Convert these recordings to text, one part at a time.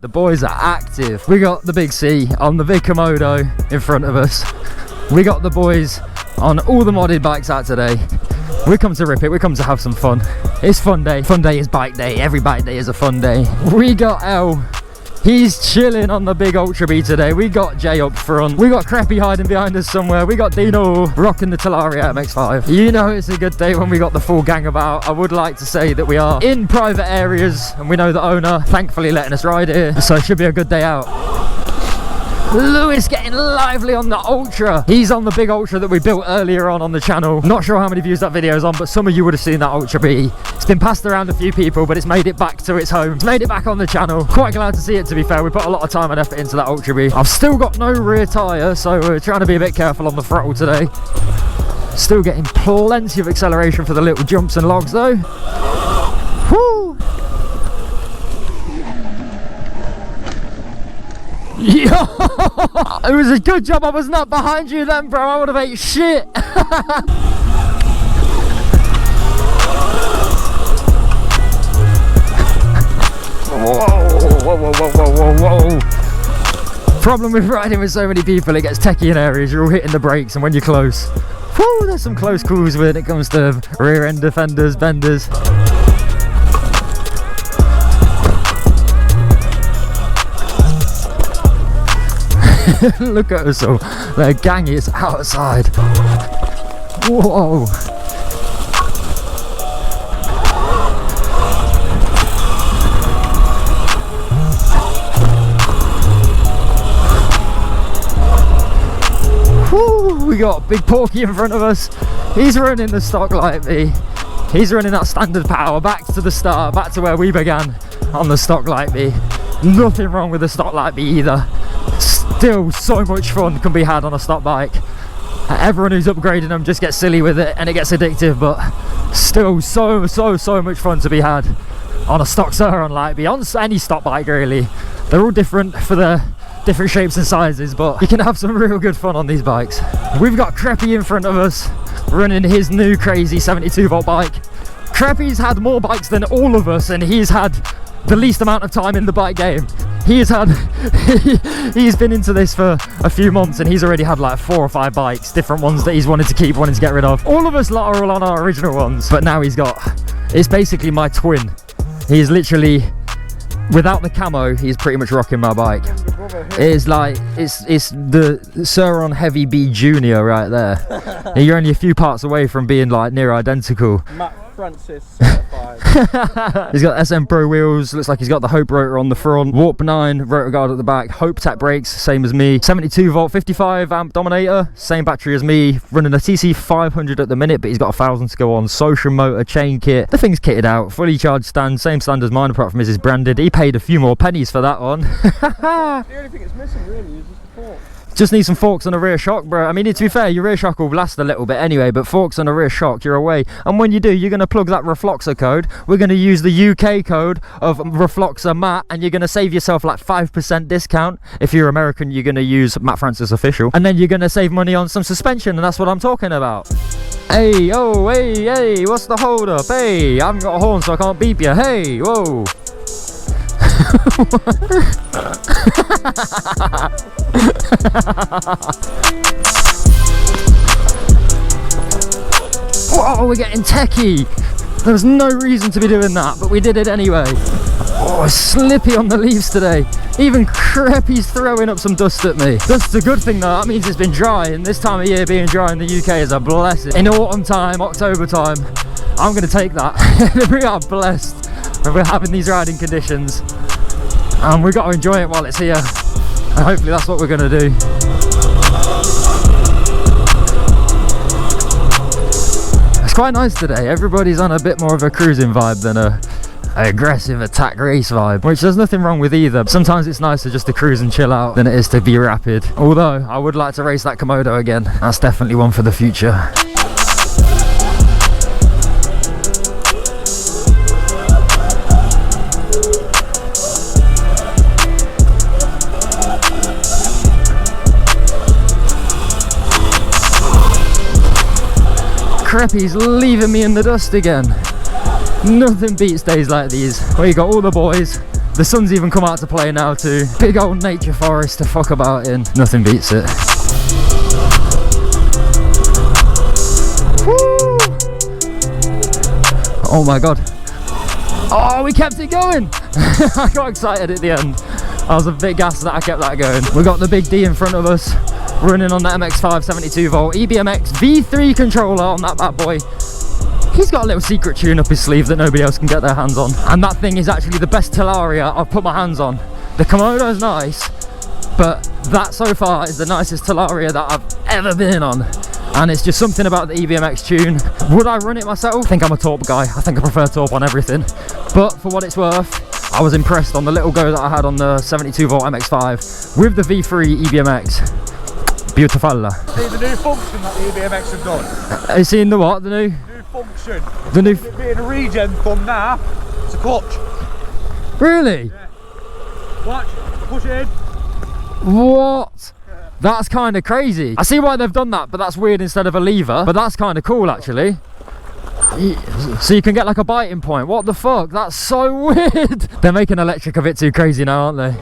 The boys are active. We got the Big C on the big Komodo in front of us. We got the boys on all the modded bikes out today. We come to rip it, we come to have some fun. It's fun day. Fun day is bike day. Every bike day is a fun day. We got L. He's chilling on the big Ultra B today. We got Jay up front. We got Creppy hiding behind us somewhere. We got Dino rocking the Talaria MX-5. You know it's a good day when we got the full gang about. I would like to say that we are in private areas and we know the owner thankfully letting us ride here. So it should be a good day out. Lewis getting lively on the Ultra. He's on the big Ultra that we built earlier on the channel. Not sure how many views that video's on, but some of you would have seen that Ultra B. It's been passed around a few people, but it's made it back to its home. It's made it back on the channel. Quite glad to see it, to be fair. We put a lot of time and effort into that Ultra B. I've still got no rear tyre, so we're trying to be a bit careful on the throttle today. Still getting plenty of acceleration for the little jumps and logs though. Woo! Yo! It was a good job I was not behind you then, bro. I would have ate shit. Whoa. Problem with riding with so many people, it gets techie in areas. You're all hitting the brakes, and when you're close, whoo, there's some close calls when it comes to rear end defenders, benders. Look at us all. The gang is outside. Whoa. Woo, we got Big Porky in front of us. He's running the stock like me. He's running that standard power back to the start, back to where we began on the stock like me. Nothing wrong with the stock like me either. Still so much fun can be had on a stock bike. Everyone who's upgrading them just gets silly with it and it gets addictive, but still so much fun to be had on a stock Surron like me, on any stock bike really. They're all different for the different shapes and sizes, but you can have some real good fun on these bikes. We've got Creppy in front of us running his new crazy 72 volt bike. Creppy's had more bikes than all of us and he's had the least amount of time in the bike game. He's been into this for a few months and he's already had like 4 or 5 bikes, different ones that he's wanted to keep, wanted to get rid of. All of us lot are all on our original ones, but now it's basically my twin. He's literally, without the camo, he's pretty much rocking my bike. It's like, it's the Surron Heavy B Junior right there. You're only a few parts away from being like near identical. MattFrancis certified. He's got SM Pro wheels, looks like he's got the Hope rotor on the front, Warp 9 rotor guard at the back, Hope tap brakes, same as me, 72 volt 55 amp Dominator, same battery as me, running a TC500 at the minute, but he's got 1,000 to go on, social motor, chain kit, the thing's kitted out, fully charged stand, same stand as mine apart from his is branded. He paid a few more pennies for that one. The only thing it's missing really is just the fork. Just need some forks on a rear shock, bro. I mean, to be fair, your rear shock will last a little bit anyway, but forks on a rear shock, you're away. And when you do, you're going to plug that RFLOXA code. We're going to use the UK code of RFLOXAMATT, and you're going to save yourself like 5% discount. If you're American, you're going to use MattFrancisOfficial. And then you're going to save money on some suspension, and that's what I'm talking about. Hey, oh, hey, what's the hold up? Hey, I haven't got a horn, so I can't beep you. Hey, whoa. Whoa, we're getting techie. There was no reason to be doing that, but we did it anyway. Oh, slippy on the leaves today. Even Creppy's throwing up some dust at me. That's a good thing though, that means it's been dry, and this time of year being dry in the UK is a blessing. In autumn time, October time, I'm going to take that. We are blessed. We're having these riding conditions and we've got to enjoy it while it's here, and hopefully that's what we're going to do. It's quite nice today. Everybody's on a bit more of a cruising vibe than a aggressive attack race vibe, which there's nothing wrong with either. Sometimes it's nicer just to cruise and chill out than it is to be rapid, although I would like to race that Komodo again. That's definitely one for the future. Creppy's leaving me in the dust again. Nothing beats days like these where you got all the boys The sun's even come out to play now too. Big old nature forest to fuck about in. Nothing beats it. Woo! Oh my god. Oh, we kept it going. I got excited at the end. I was a bit gassed that I kept that going. We got the big D in front of us, running on the MX5 72 volt EBMX V3 controller on that bad boy. He's got a little secret tune up his sleeve that nobody else can get their hands on. And that thing is actually the best Talaria I've put my hands on. The Komodo is nice, but that so far is the nicest Talaria that I've ever been on. And it's just something about the EBMX tune. Would I run it myself? I think I'm a Torp guy. I think I prefer Torp on everything. But for what it's worth, I was impressed on the little go that I had on the 72 volt MX5 with the V3 EBMX. Beautiful. See the new function that the EBMX have done? Have you seen the what? The new Function. The new It being a regen thumb now, it's a clutch. Really? Yeah. Watch, push it in. What? That's kind of crazy. I see why they've done that, but that's weird instead of a lever. But that's kind of cool actually. So you can get like a biting point. What the fuck? That's so weird. They're making electric a bit too crazy now, aren't they?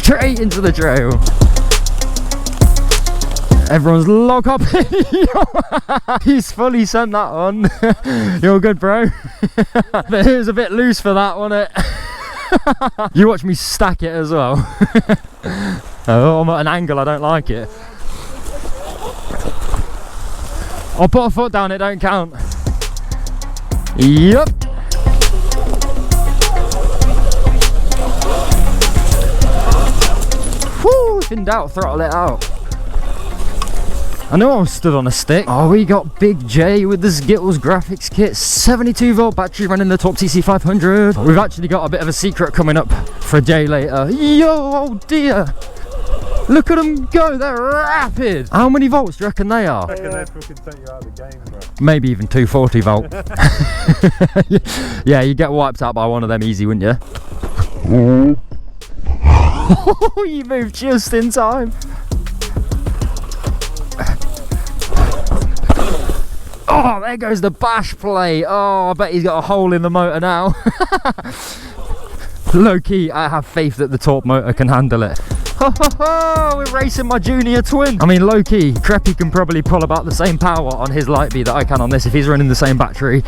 Straight into the trail. Everyone's lock up. He's fully sent that on. You're good, bro. But it was a bit loose for that, wasn't it? You watch me stack it as well. Oh, I'm at an angle, I don't like it. I'll put a foot down, it don't count. Yep. Woo, if in doubt, throttle it out. I know I was stood on a stick. Oh, we got Big J with the Skittles graphics kit, 72 volt battery running the TORP TC500. We've actually got a bit of a secret coming up for Jay later. Yo, oh dear. Look at them go, they're rapid. How many volts do you reckon they are? I reckon they'd fucking take you out of the game, bro. Maybe even 240 volt. Yeah, you get wiped out by one of them easy, wouldn't you? You moved just in time. Oh, there goes the bash plate. Oh, I bet he's got a hole in the motor now. Low key, I have faith that the Torp motor can handle it. Ho ho ho, we're racing my junior twin. I mean, low key, Treppy can probably pull about the same power on his Lightbee that I can on this if he's running the same battery.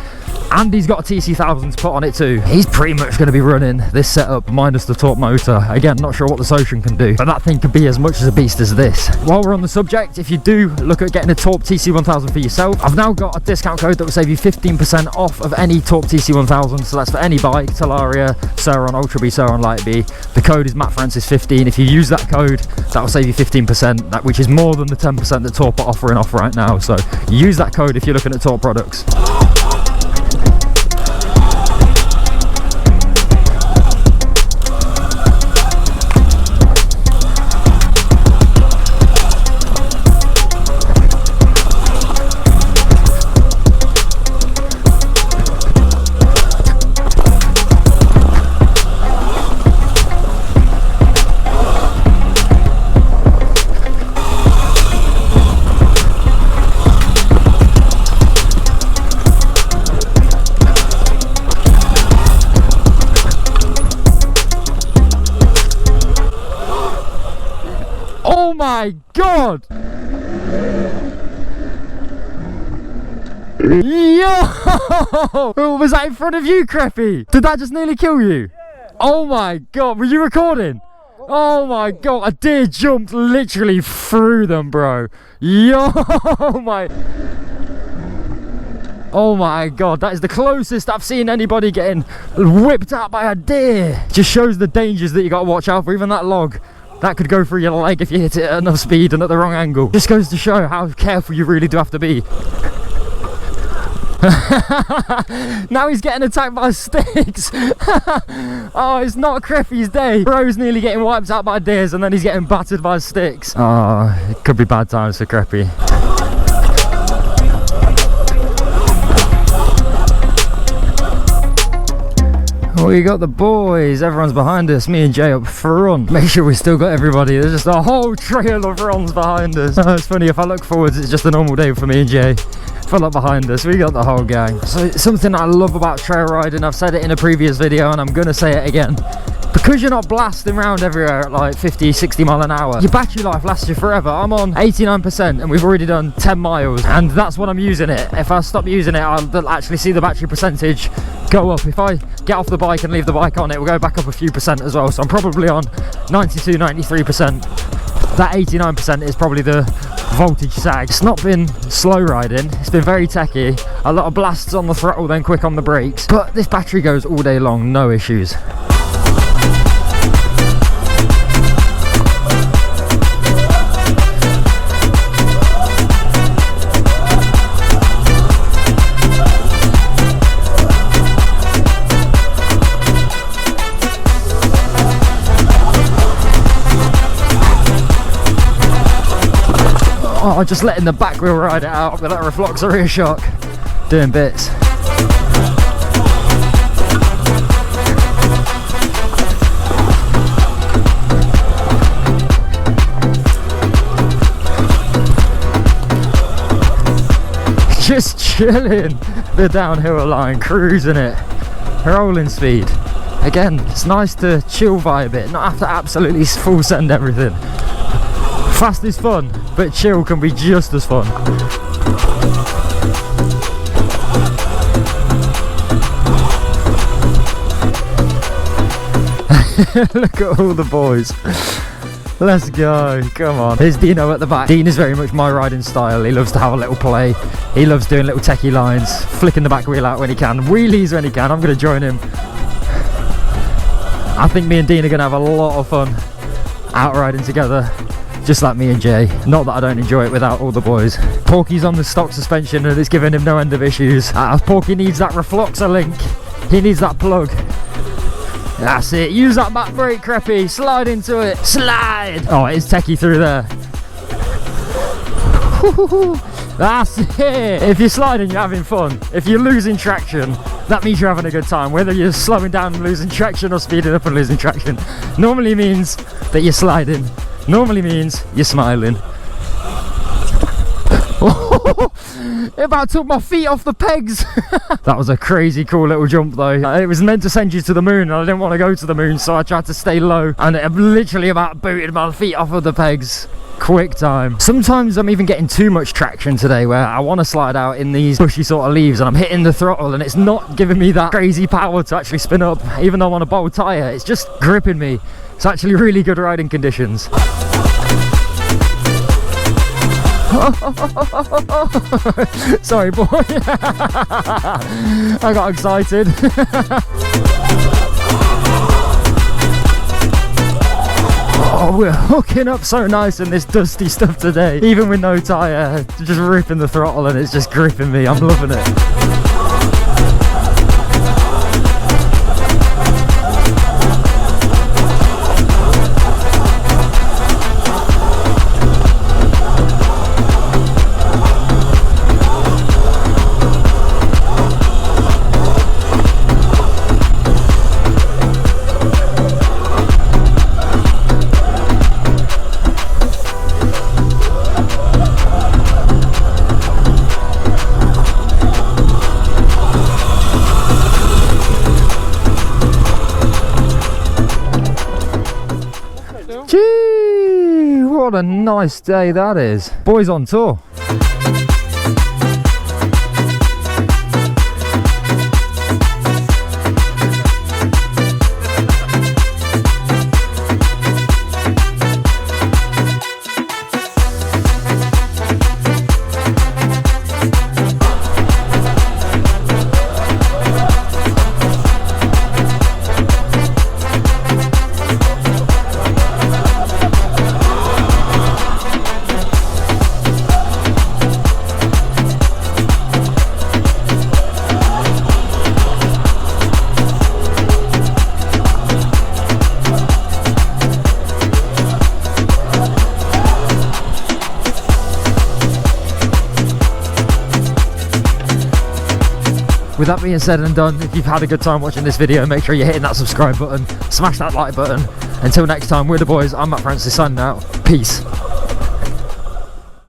And he's got a TC1000 to put on it too. He's pretty much going to be running this setup minus the Torp motor. Again, not sure what the Surron can do, but that thing could be as much as a beast as this. While we're on the subject, if you do look at getting a Torp TC1000 for yourself, I've now got a discount code that will save you 15% off of any Torp TC1000. So that's for any bike, Talaria, Surron, Ultra B, Surron, Lightbee. The code is MattFrancis15. If you use that code, that will save you 15%, which is more than the 10% that Torp are offering off right now. So use that code if you're looking at Torp products. Oh my god! Yo! Was that in front of you, Creppy? Did that just nearly kill you? Yeah. Oh my god, were you recording? Oh my god, a deer jumped literally through them, bro. Yo, my... Oh my god, that is the closest I've seen anybody getting whipped out by a deer. Just shows the dangers that you gotta watch out for. Even that log, that could go through your leg if you hit it at enough speed and at the wrong angle. Just goes to show how careful you really do have to be. Now he's getting attacked by sticks. Oh, it's not Creppy's day. Bro's nearly getting wiped out by deers and then he's getting battered by sticks. Oh, it could be bad times for Creppy. We got the boys, everyone's behind us, me and Jay up front. Make sure we still got everybody, there's just a whole trail of Rons behind us. Oh, it's funny, if I look forwards it's just a normal day for me and Jay. If I look behind us, we got the whole gang. So it's something I love about trail riding, I've said it in a previous video and I'm gonna say it again. Because you're not blasting around everywhere at like 50, 60 mile an hour, your battery life lasts you forever. I'm on 89% and we've already done 10 miles and that's what I'm using it. If I stop using it, I'll actually see the battery percentage go up. If I get off the bike and leave the bike on, it will go back up a few percent as well. So I'm probably on 92, 93%. That 89% is probably the voltage sag. It's not been slow riding, it's been very techy. A lot of blasts on the throttle, then quick on the brakes. But this battery goes all day long, no issues. Oh, just letting the back wheel ride it out with that RFLOXA rear shock. Doing bits. Just chilling the downhill line, cruising it, rolling speed. Again, it's nice to chill vibe it, not have to absolutely full send everything. Fast is fun, but chill can be just as fun. Look at all the boys. Let's go, come on. Here's Dino at the back. Dean is very much my riding style. He loves to have a little play. He loves doing little techie lines, flicking the back wheel out when he can, wheelies when he can. I'm going to join him. I think me and Dean are going to have a lot of fun out riding together. Just like me and Jay. Not that I don't enjoy it without all the boys. Porky's on the stock suspension and it's giving him no end of issues. Porky needs that RFLOXA link. He needs that plug. That's it. Use that back brake, Creppy. Slide into it. Slide. Oh, it is Techy through there. That's it. If you're sliding, you're having fun. If you're losing traction, that means you're having a good time. Whether you're slowing down and losing traction or speeding up and losing traction, normally means that you're sliding. Normally means you're smiling. It about took my feet off the pegs. That was a crazy cool little jump though. It was meant to send you to the moon and I didn't want to go to the moon, so I tried to stay low and it literally about booted my feet off of the pegs. Quick time. Sometimes I'm even getting too much traction today where I want to slide out in these bushy sort of leaves and I'm hitting the throttle and it's not giving me that crazy power to actually spin up. Even though I'm on a bold tyre, it's just gripping me. It's actually really good riding conditions. Sorry boy. I got excited. Oh, we're hooking up so nice in this dusty stuff today. Even with no tyre, just ripping the throttle and it's just gripping me. I'm loving it. Gee, what a nice day that is. Boys on tour. with that being said and done, if you've had a good time watching this video, make sure you're hitting that subscribe button, smash that like button. Until next time, we're the boys. I'm Matt Francis signing out. Peace.